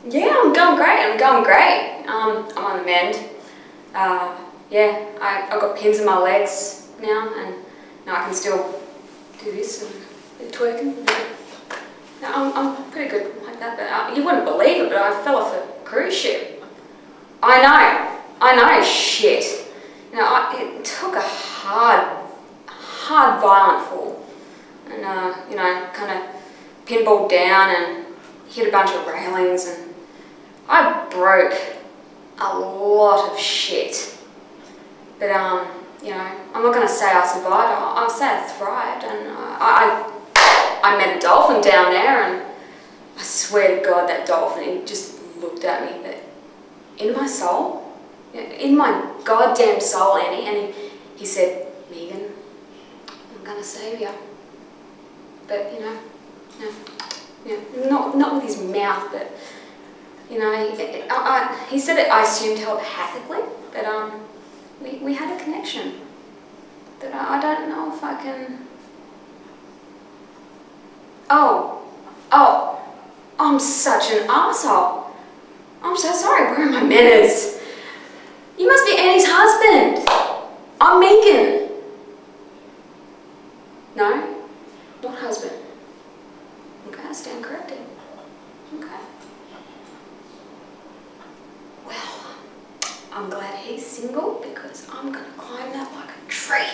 Yeah, I'm going great. I'm going great. I'm on the mend. Yeah, I've got pins in my legs now, and I can still do this and a bit of twerking. No, I'm pretty good like that, but you wouldn't believe it, but I fell off a cruise ship. I know, shit. It took a hard, violent fall, and kind of pinballed down and hit a bunch of railings, and I broke a lot of shit. But I'm not going to say I survived. I'll say I thrived, and I met a dolphin down there, and I swear to God, that dolphin, he just looked at me, but in my soul, in my goddamn soul, Annie, and he said, "Megan, I'm going to save you." But, not with his mouth, but, he said it, I assumed, telepathically, but we had a connection. But I don't know if I can... Oh, I'm such an arsehole. I'm so sorry, where are my manners? You must be Annie's husband. I'm Megan. No, not husband. Okay, I stand corrected. Okay. Well, I'm glad he's single because I'm gonna climb that like a tree.